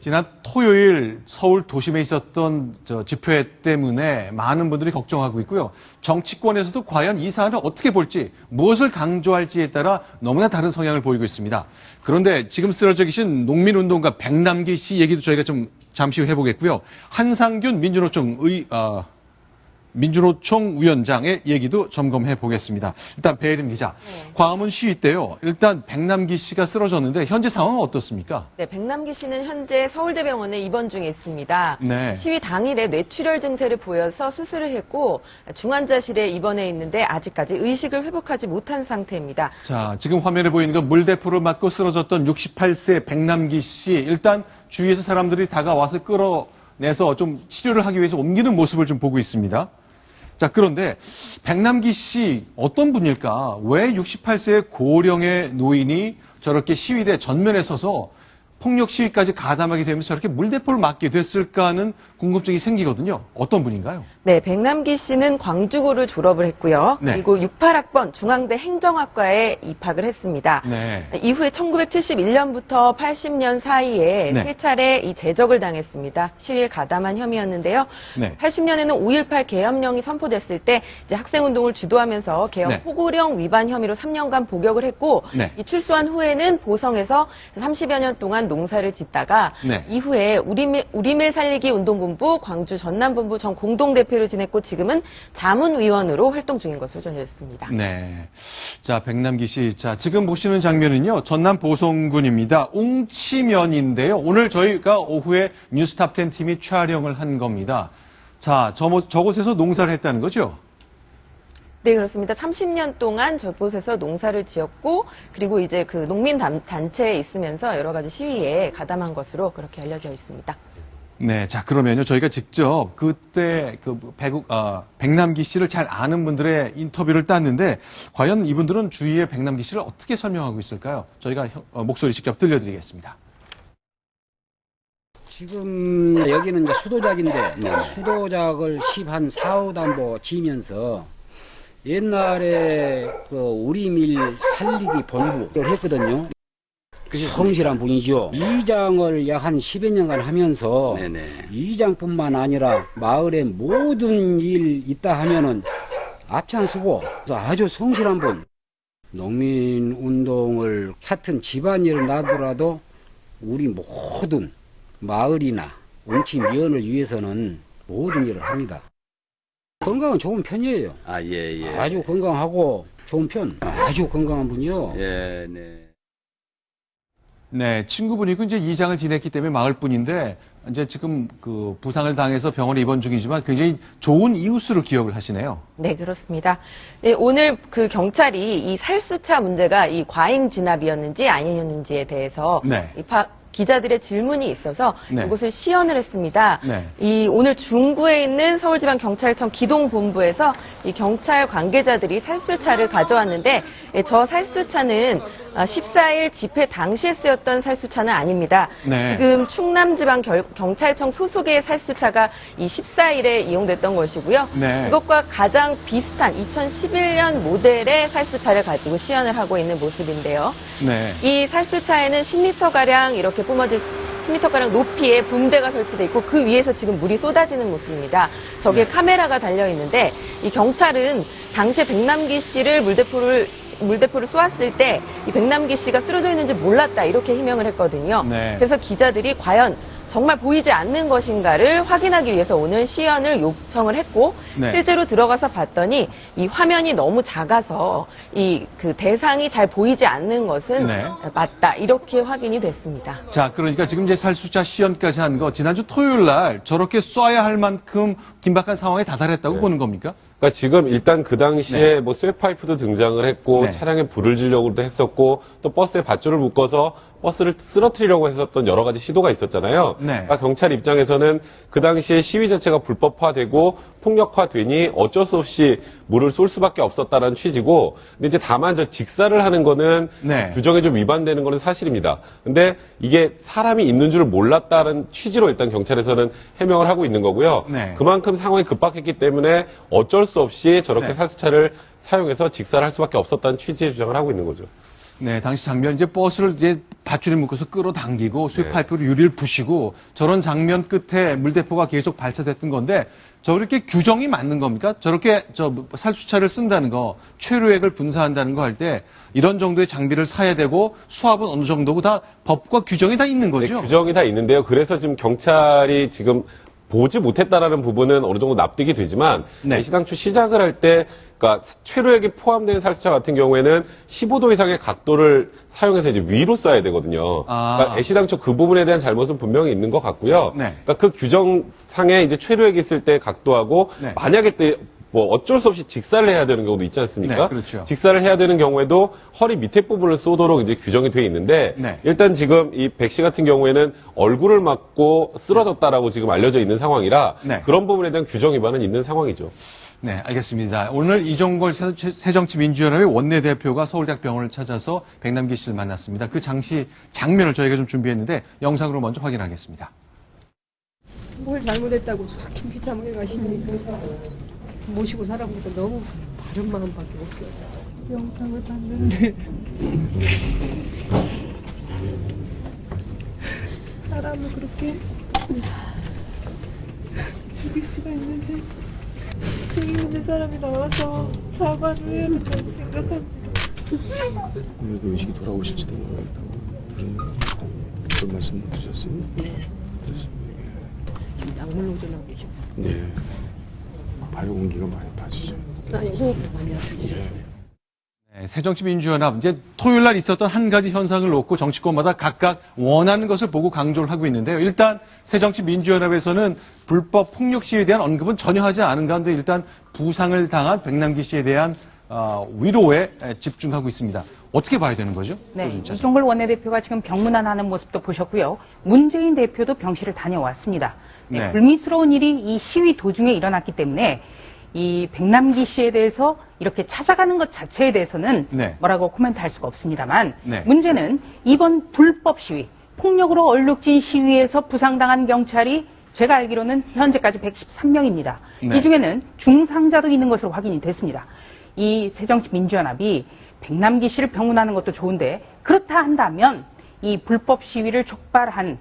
지난 토요일 서울 도심에 있었던 집회 때문에 많은 분들이 걱정하고 있고요. 정치권에서도 과연 이 사안을 어떻게 볼지, 무엇을 강조할지에 따라 너무나 다른 성향을 보이고 있습니다. 그런데 지금 쓰러져 계신 농민운동가 백남기 씨 얘기도 저희가 좀 잠시 후 해보겠고요. 한상균 민주노총 위원장의 얘기도 점검해 보겠습니다. 일단 배혜림 기자, 광화문 시위 때요. 일단 백남기 씨가 쓰러졌는데 현재 상황은 어떻습니까? 네, 백남기 씨는 현재 서울대병원에 입원 중에 있습니다. 네. 시위 당일에 뇌출혈 증세를 보여서 수술을 했고 중환자실에 입원해 있는데 아직까지 의식을 회복하지 못한 상태입니다. 자, 지금 화면에 보이는 건 물대포를 맞고 쓰러졌던 68세 백남기 씨. 일단 주위에서 사람들이 다가와서 끌어내서 좀 치료를 하기 위해서 옮기는 모습을 좀 보고 있습니다. 자, 그런데 백남기 씨 어떤 분일까? 왜 68세의 고령의 노인이 저렇게 시위대 전면에 서서 폭력 시위까지 가담하게 되면서 저렇게 물대포를 맞게 됐을까 하는 궁금증이 생기거든요. 어떤 분인가요? 네, 백남기 씨는 광주고를 졸업을 했고요. 네. 그리고 68학번 중앙대 행정학과에 입학을 했습니다. 네. 이후에 1971년부터 80년 사이에 네. 세 차례 이 제적을 당했습니다. 시위에 가담한 혐의였는데요. 네. 80년에는 5.18 계엄령이 선포됐을 때 이제 학생운동을 주도하면서 계엄 네. 포고령 위반 혐의로 3년간 복역을 했고 네. 이 출소한 후에는 보성에서 30여 년 동안 농사를 짓다가 네. 이후에 우리밀 살리기 운동본부 광주 전남본부 전 공동대표를 지냈고 지금은 자문위원으로 활동 중인 것으로 전해졌습니다. 네. 자, 백남기 씨. 자, 지금 보시는 장면은요, 전남 보성군입니다. 웅치면인데요. 오늘 저희가 오후에 뉴스탑10 팀이 촬영을 한 겁니다. 자, 저곳에서 농사를 했다는 거죠? 네, 그렇습니다. 30년 동안 저곳에서 농사를 지었고, 그리고 이제 그 농민 단체에 있으면서 여러 가지 시위에 가담한 것으로 그렇게 알려져 있습니다. 네, 자, 그러면요, 저희가 직접 그때 백남기 씨를 잘 아는 분들의 인터뷰를 땄는데, 과연 이분들은 주위에 백남기 씨를 어떻게 설명하고 있을까요? 저희가 목소리 직접 들려드리겠습니다. 지금 여기는 이제 수도작인데, 수도작을 10한 4, 5담보 지면서, 옛날에 그 우리밀 살리기 본부를 했거든요. 성실한 분이죠. 이장을 약 한 10여 년간 하면서 이장뿐만 아니라 마을의 모든 일 있다 하면은 앞장서고 아주 성실한 분. 농민운동을 같은 집안일을 놔두라도 우리 모든 마을이나 웅치면을 위해서는 모든 일을 합니다. 건강은 좋은 편이에요. 아, 예, 예. 아주 건강하고 좋은 편. 아주 건강한 분이요. 예, 네. 네, 친구분이고 이제 이장을 지냈기 때문에 마을분인데, 이제 지금 그 부상을 당해서 병원에 입원 중이지만 굉장히 좋은 이웃으로 기억을 하시네요. 네, 그렇습니다. 네, 오늘 그 경찰이 이 살수차 문제가 이 과잉 진압이었는지 아니었는지에 대해서 네. 기자들의 질문이 있어서 네. 이것을 시연을 했습니다. 네. 오늘 중구에 있는 서울지방경찰청 기동본부에서 이 경찰 관계자들이 살수차를 가져왔는데 저 살수차는 14일 집회 당시에 쓰였던 살수차는 아닙니다. 네. 지금 충남지방경찰청 소속의 살수차가 이 14일에 이용됐던 것이고요. 네. 이것과 가장 비슷한 2011년 모델의 살수차를 가지고 시연을 하고 있는 모습인데요. 네. 이 살수차에는 10m가량 이렇게 뿜어질 10m가량 높이의 붐대가 설치되어 있고 그 위에서 지금 물이 쏟아지는 모습입니다. 저기에 카메라가 달려 있는데 이 경찰은 당시에 백남기 씨를 물대포를 쏘았을 때 이 백남기 씨가 쓰러져 있는지 몰랐다 이렇게 해명을 했거든요. 네. 그래서 기자들이 과연 정말 보이지 않는 것인가를 확인하기 위해서 오늘 시연을 요청을 했고 네. 실제로 들어가서 봤더니 이 화면이 너무 작아서 그 대상이 잘 보이지 않는 것은 네. 맞다 이렇게 확인이 됐습니다. 자, 그러니까 지금 이제 살수차 시연까지 한 거 지난주 토요일 날 저렇게 쏴야 할 만큼 긴박한 상황에 다다랐다고 보는 겁니까? 그러니까 지금 일단 그 당시에 네. 뭐 쇠파이프도 등장을 했고 네. 차량에 불을 지려고도 했었고 또 버스에 밧줄을 묶어서 버스를 쓰러뜨리려고 했었던 여러 가지 시도가 있었잖아요. 네. 그러니까 경찰 입장에서는 그 당시에 시위 자체가 불법화되고 폭력화되니 어쩔 수 없이 물을 쏠 수밖에 없었다라는 취지고, 근데 이제 다만 저 직사를 하는 거는 네. 규정에 좀 위반되는 거는 사실입니다. 근데 이게 사람이 있는 줄을 몰랐다는 취지로 일단 경찰에서는 해명을 하고 있는 거고요. 네. 그만큼 상황이 급박했기 때문에 어쩔 수 없이 저렇게 네. 살수차를 사용해서 직사를 할 수밖에 없었다는 취지의 주장을 하고 있는 거죠. 네, 당시 장면 이제 버스를 이제 밧줄에 묶어서 끌어당기고 수액파이프로 유리를 부시고 저런 장면 끝에 물대포가 계속 발사됐던 건데 저렇게 규정이 맞는 겁니까? 저렇게 살수차를 쓴다는 거, 최루액을 분사한다는 거 할 때 이런 정도의 장비를 사야 되고 수압은 어느 정도고 다 법과 규정이 다 있는 거죠? 네, 규정이 다 있는데요. 그래서 지금 경찰이 지금 보지 못했다라는 부분은 어느 정도 납득이 되지만 네. 시당초 시작을 할 때 그러니까 최루액이 포함된 살수차 같은 경우에는 15도 이상의 각도를 사용해서 이제 위로 쏴야 되거든요. 그러니까 애시당초 그 부분에 대한 잘못은 분명히 있는 것 같고요. 네. 그러니까 그 규정상에 이제 최루액이 있을 때 각도하고 네. 만약에 뭐 어쩔 수 없이 직사를 해야 되는 경우도 있지 않습니까? 네, 그렇죠. 직사를 해야 되는 경우에도 허리 밑에 부분을 쏘도록 이제 규정이 돼 있는데 네. 일단 지금 이 백 씨 같은 경우에는 얼굴을 맞고 쓰러졌다라고 지금 알려져 있는 상황이라 네. 그런 부분에 대한 규정 위반은 있는 상황이죠. 네, 알겠습니다. 오늘 이종걸 새정치민주연합의 원내대표가 서울대학병원을 찾아서 백남기 씨를 만났습니다. 그 장면을 저희가 좀 준비했는데 영상으로 먼저 확인하겠습니다. 뭘 잘못했다고 저렇게 비참하게 가십니까? 모시고 살아보니까 너무 바른 마음밖에 없어요. 영상을 봤는데 사람을 그렇게 죽일 수가 있는데 책임 있는 사람이 나와서 사과를 해야 된다고 생각합니다. 오늘도 의식이 돌아오실지도 모르겠다고 그런 말씀 드렸어요? 네. 지금 약물 오전하고 계시고 네. 발 공기가 많이 빠지죠. 아니 호흡이 많이 아프시죠. 네, 새정치민주연합 이제 토요일 날 있었던 한 가지 현상을 놓고 정치권마다 각각 원하는 것을 보고 강조를 하고 있는데요. 일단 새정치민주연합에서는 불법 폭력 시위에 대한 언급은 전혀 하지 않은 가운데 일단 부상을 당한 백남기 씨에 대한 위로에 집중하고 있습니다. 어떻게 봐야 되는 거죠? 네, 이종걸 원내대표가 지금 병문안하는 모습도 보셨고요. 문재인 대표도 병실을 다녀왔습니다. 네, 네. 불미스러운 일이 이 시위 도중에 일어났기 때문에 이 백남기 씨에 대해서 이렇게 찾아가는 것 자체에 대해서는 네. 뭐라고 코멘트할 수가 없습니다만 네. 문제는 이번 불법 시위, 폭력으로 얼룩진 시위에서 부상당한 경찰이 제가 알기로는 현재까지 113명입니다. 네. 이 중에는 중상자도 있는 것으로 확인이 됐습니다. 이 새정치민주연합이 백남기 씨를 병문하는 것도 좋은데 그렇다 한다면 이 불법 시위를 촉발한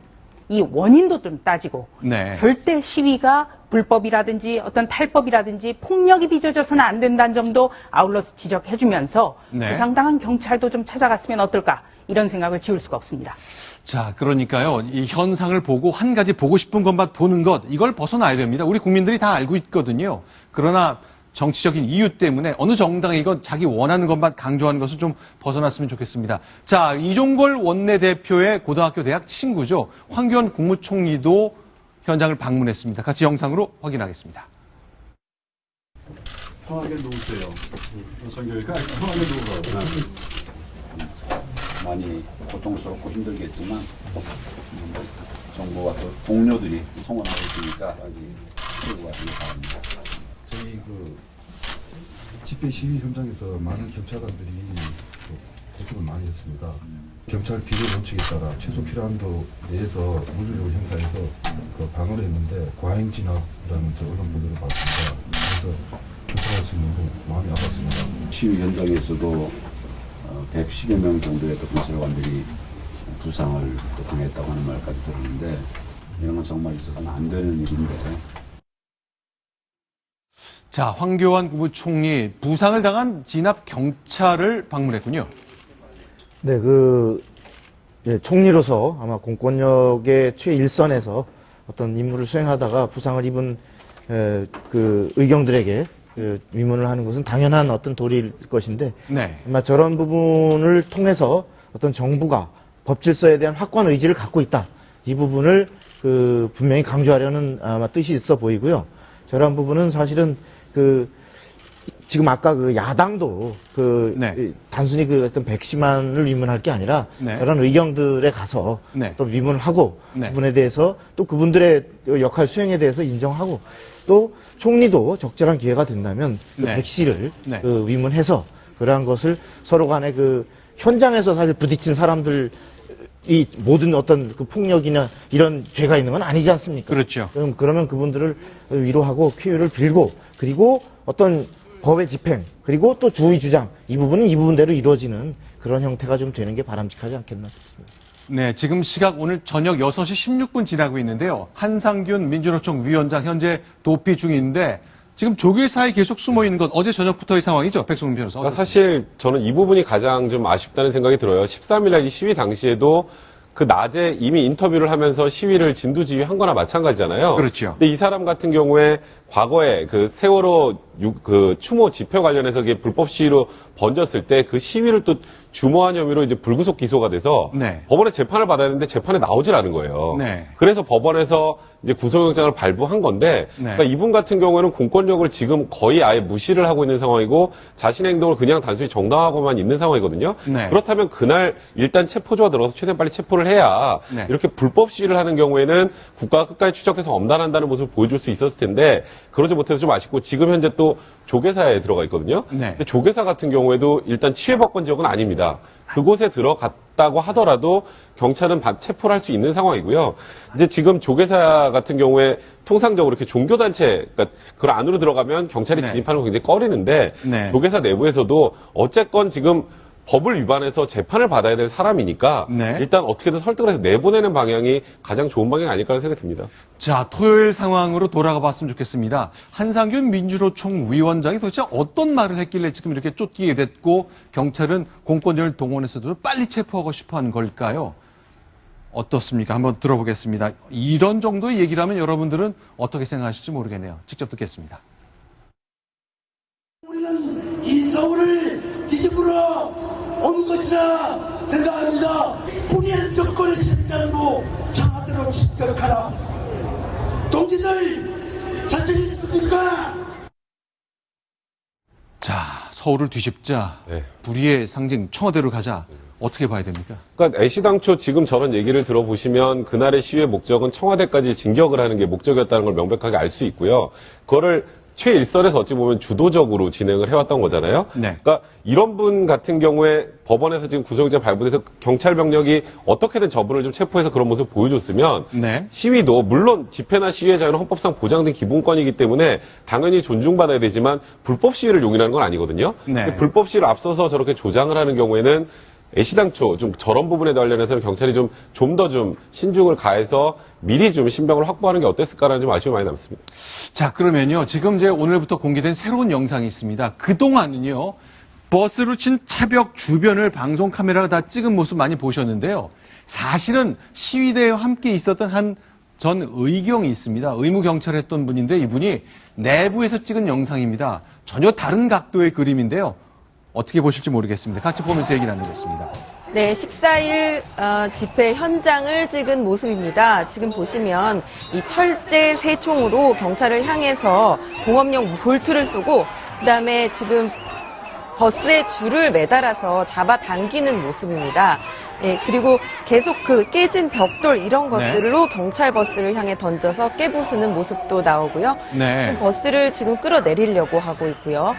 이 원인도 좀 따지고 네. 절대 시위가 불법이라든지 어떤 탈법이라든지 폭력이 빚어져서는 안 된다는 점도 아울러 지적해주면서 네. 부상당한 경찰도 좀 찾아갔으면 어떨까 이런 생각을 지울 수가 없습니다. 자, 그러니까요. 이 현상을 보고 한 가지 보고 싶은 것만 보는 것, 이걸 벗어나야 됩니다. 우리 국민들이 다 알고 있거든요. 그러나 정치적인 이유 때문에 어느 정당이 이건 자기 원하는 것만 강조하는 것을 좀 벗어났으면 좋겠습니다. 자, 이종걸 원내대표의 고등학교 대학 친구죠. 황교안 국무총리도 현장을 방문했습니다. 같이 영상으로 확인하겠습니다. 편하게 누우세요. 성교니까 편하게 누우라고. 많이 고통스럽고 힘들겠지만 정부와 또 동료들이 성원하고 있으니까 끌고 가시기 바랍니다. 저희 집회 시위 현장에서 많은 경찰관들이 고통을 많이 했습니다. 경찰 비례 원칙에 따라 최소 필요한도 내에서 물리력을 행사해서 방어를 했는데 과잉 진압이라는 언론보도를 봤습니다. 그래서 경찰관들도 마음이 아팠습니다. 시위 현장에서도 110여 명 정도의 경찰관들이 부상을 당했다고 하는 말까지 들었는데 이런 건 정말 있어서는 안 되는 일인데. 자, 황교안 국무총리 부상을 당한 진압 경찰을 방문했군요. 네, 총리로서 아마 공권력의 최일선에서 어떤 임무를 수행하다가 부상을 입은 의경들에게 위문을 하는 것은 당연한 어떤 도리일 것인데, 네. 아마 저런 부분을 통해서 어떤 정부가 법 질서에 대한 확고한 의지를 갖고 있다. 이 부분을 분명히 강조하려는 아마 뜻이 있어 보이고요. 저런 부분은 사실은 지금 아까 야당도 네. 단순히 어떤 백씨만을 위문할 게 아니라 네. 저런 의경들에 가서 네. 또 위문을 하고 네. 그분에 대해서 또 그분들의 역할 수행에 대해서 인정하고 또 총리도 적절한 기회가 된다면 네. 백씨를 네. 위문해서 그러한 것을 서로 간에 현장에서 사실 부딪힌 사람들 이 모든 어떤 폭력이나 이런 죄가 있는 건 아니지 않습니까? 그렇죠. 그러면 그분들을 위로하고 쾌유를 빌고 그리고 어떤 법의 집행 그리고 또 주의 주장 이 부분은 이 부분대로 이루어지는 그런 형태가 좀 되는 게 바람직하지 않겠나 싶습니다. 네, 지금 시각 오늘 저녁 6시 16분 지나고 있는데요. 한상균 민주노총 위원장 현재 도피 중인데 지금 조계사에 계속 숨어 있는 것 어제 저녁부터의 상황이죠, 백성문 변호사. 그러니까 사실 저는 이 부분이 가장 좀 아쉽다는 생각이 들어요. 13일 날 이 시위 당시에도 그 낮에 이미 인터뷰를 하면서 시위를 진두지휘한 거나 마찬가지잖아요. 그렇죠. 근데 이 사람 같은 경우에 과거에 그 세월호 추모 집회 관련해서 이게 불법 시위로 번졌을 때 그 시위를 또 주모한 혐의로 이제 불구속 기소가 돼서 네. 법원에 재판을 받아야 되는데 재판에 나오질 않은 거예요. 네. 그래서 법원에서 이제 구속영장을 발부한 건데 네. 그러니까 이분 같은 경우에는 공권력을 지금 거의 아예 무시를 하고 있는 상황이고 자신의 행동을 그냥 단순히 정당하고만 있는 상황이거든요. 네. 그렇다면 그날 일단 체포조가 들어서 최대한 빨리 체포를 해야 네. 이렇게 불법 시위를 하는 경우에는 국가가 끝까지 추적해서 엄단한다는 모습을 보여줄 수 있었을 텐데 그러지 못해서 좀 아쉽고 지금 현재 또 조계사에 들어가 있거든요. 네. 근데 조계사 같은 경우에도 일단 치외법권 지역은 아닙니다. 그곳에 들어갔다고 하더라도 경찰은 체포를 할 수 있는 상황이고요. 이제 지금 조계사 같은 경우에 통상적으로 이렇게 종교단체, 그러니까 그 안으로 들어가면 경찰이 네. 진입하는 거 굉장히 꺼리는데 네. 조계사 내부에서도 어쨌건 지금 법을 위반해서 재판을 받아야 될 사람이니까 네. 일단 어떻게든 설득을 해서 내보내는 방향이 가장 좋은 방향이 아닐까라는 생각이 듭니다. 자, 토요일 상황으로 돌아가 봤으면 좋겠습니다. 한상균 민주노총 위원장이 도대체 어떤 말을 했길래 지금 이렇게 쫓기게 됐고 경찰은 공권력을 동원해서도 빨리 체포하고 싶어 하는 걸까요? 어떻습니까? 한번 들어보겠습니다. 이런 정도의 얘기를 하면 여러분들은 어떻게 생각하실지 모르겠네요. 직접 듣겠습니다. 우리는 이 서울을 뒤집으러 온 것이라 생각합니다. 본인 정권의 실장으로 장하도록 실격하라. 동지들 자신 있습니까? 자, 서울을 뒤집자. 네. 불의의 상징 청와대로 가자. 어떻게 봐야 됩니까? 그러니까 애시당초 지금 저런 얘기를 들어보시면 그날의 시위의 목적은 청와대까지 진격을 하는 게 목적이었다는 걸 명백하게 알 수 있고요. 그거를 최일선에서 어찌 보면 주도적으로 진행을 해왔던 거잖아요. 네. 그러니까 이런 분 같은 경우에 법원에서 지금 구속영장 발부돼서 경찰 병력이 어떻게든 저분을 좀 체포해서 그런 모습을 보여줬으면 네. 시위도 물론 집회나 시위의 자유는 헌법상 보장된 기본권이기 때문에 당연히 존중받아야 되지만 불법 시위를 용인하는 건 아니거든요. 네. 불법 시위를 앞서서 저렇게 조장을 하는 경우에는 애시당초 좀 저런 부분에 관련해서는 경찰이 좀 더 신중을 가해서 미리 좀 신병을 확보하는 게 어땠을까라는 좀 아쉬움이 많이 남습니다. 자, 그러면요. 지금 이제 오늘부터 공개된 새로운 영상이 있습니다. 그동안은요. 버스로 친 차벽 주변을 방송 카메라가 다 찍은 모습 많이 보셨는데요. 사실은 시위대와 함께 있었던 한 전 의경이 있습니다. 의무경찰을 했던 분인데 이분이 내부에서 찍은 영상입니다. 전혀 다른 각도의 그림인데요. 어떻게 보실지 모르겠습니다. 같이 보면서 얘기 나누겠습니다. 네, 14일 집회 현장을 찍은 모습입니다. 지금 보시면 이 철제 새총으로 경찰을 향해서 공업용 볼트를 쏘고 그다음에 지금 버스에 줄을 매달아서 잡아당기는 모습입니다. 예, 그리고 계속 그 깨진 벽돌 이런 것들로 경찰 버스를 향해 던져서 깨부수는 모습도 나오고요. 네. 지금 버스를 지금 끌어내리려고 하고 있고요.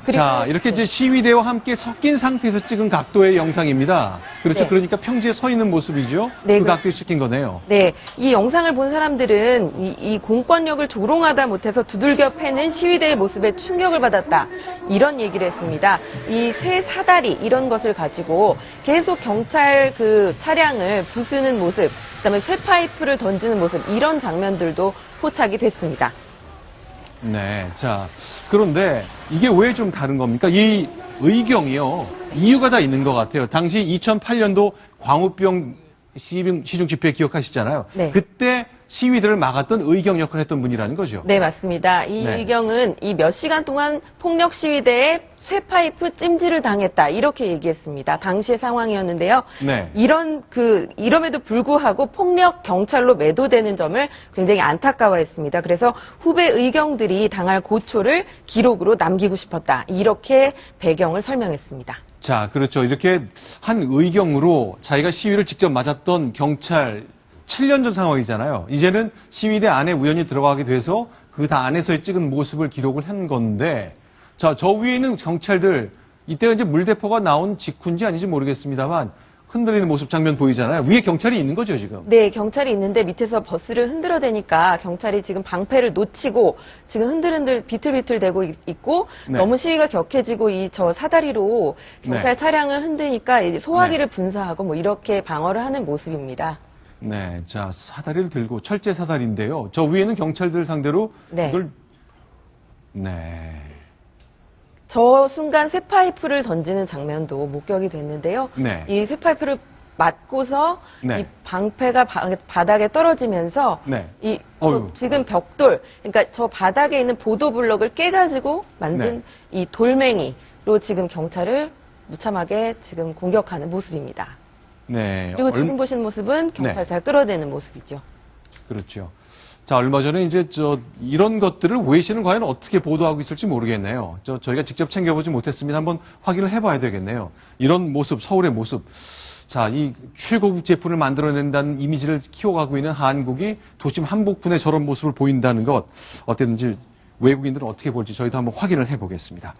그리고 자, 이렇게 이제 시위대와 함께 섞인 상태에서 찍은 각도의 영상입니다. 그렇죠. 네. 그러니까 평지에 서 있는 모습이죠. 네, 그 각도에 찍힌 거네요. 네, 이 영상을 본 사람들은 이 공권력을 조롱하다 못해서 두들겨 패는 시위대의 모습에 충격을 받았다. 이런 얘기를 했습니다. 이 쇠 사다리 이런 것을 가지고 계속 경찰 그 차량을 부수는 모습, 그다음에 쇠 파이프를 던지는 모습 이런 장면들도 포착이 됐습니다. 네. 자, 그런데 이게 왜 좀 다른 겁니까? 이 의경이요. 이유가 다 있는 것 같아요. 당시 2008년도 광우병 시중 집회 기억하시잖아요. 네. 그때 시위들을 막았던 의경 역할을 했던 분이라는 거죠. 네, 맞습니다. 이 네. 의경은 이 몇 시간 동안 폭력 시위대에 쇠파이프 찜질을 당했다. 이렇게 얘기했습니다. 당시의 상황이었는데요. 네. 이럼에도 불구하고 폭력 경찰로 매도되는 점을 굉장히 안타까워했습니다. 그래서 후배 의경들이 당할 고초를 기록으로 남기고 싶었다. 이렇게 배경을 설명했습니다. 자, 그렇죠. 이렇게 한 의경으로 자기가 시위를 직접 맞았던 경찰 7년 전 상황이잖아요. 이제는 시위대 안에 우연히 들어가게 돼서 그 다 안에서의 찍은 모습을 기록을 한 건데, 자, 저 위에 있는 경찰들, 이때가 이제 물대포가 나온 직후인지 아닌지 모르겠습니다만, 흔들리는 모습 장면 보이잖아요. 위에 경찰이 있는 거죠, 지금. 네, 경찰이 있는데 밑에서 버스를 흔들어대니까 경찰이 지금 방패를 놓치고 지금 흔들흔들 비틀비틀 대고 있고 네. 너무 시위가 격해지고 이 저 사다리로 경찰 네. 차량을 흔드니까 이제 소화기를 분사하고 뭐 이렇게 방어를 하는 모습입니다. 네, 자, 사다리를 들고 철제 사다리인데요. 저 위에는 경찰들 상대로 네. 이걸 네. 저 순간 쇠파이프를 던지는 장면도 목격이 됐는데요. 네. 이 쇠파이프를 맞고서 네. 이 방패가 바닥에 떨어지면서 네. 이 어휴. 지금 벽돌, 그러니까 저 바닥에 있는 보도 블럭을 깨가지고 만든 네. 이 돌멩이로 지금 경찰을 무참하게 지금 공격하는 모습입니다. 네. 그리고 지금 보신 모습은 경찰차를 끌어대는 모습이죠. 그렇죠. 자, 얼마 전에 이제 이런 것들을 외신은 과연 어떻게 보도하고 있을지 모르겠네요. 저희가 직접 챙겨보지 못했습니다. 한번 확인을 해봐야 되겠네요. 이런 모습, 서울의 모습. 자, 이 최고급 제품을 만들어낸다는 이미지를 키워가고 있는 한국이 도심 한복판에 저런 모습을 보인다는 것, 어땠는지 외국인들은 어떻게 볼지 저희도 한번 확인을 해보겠습니다.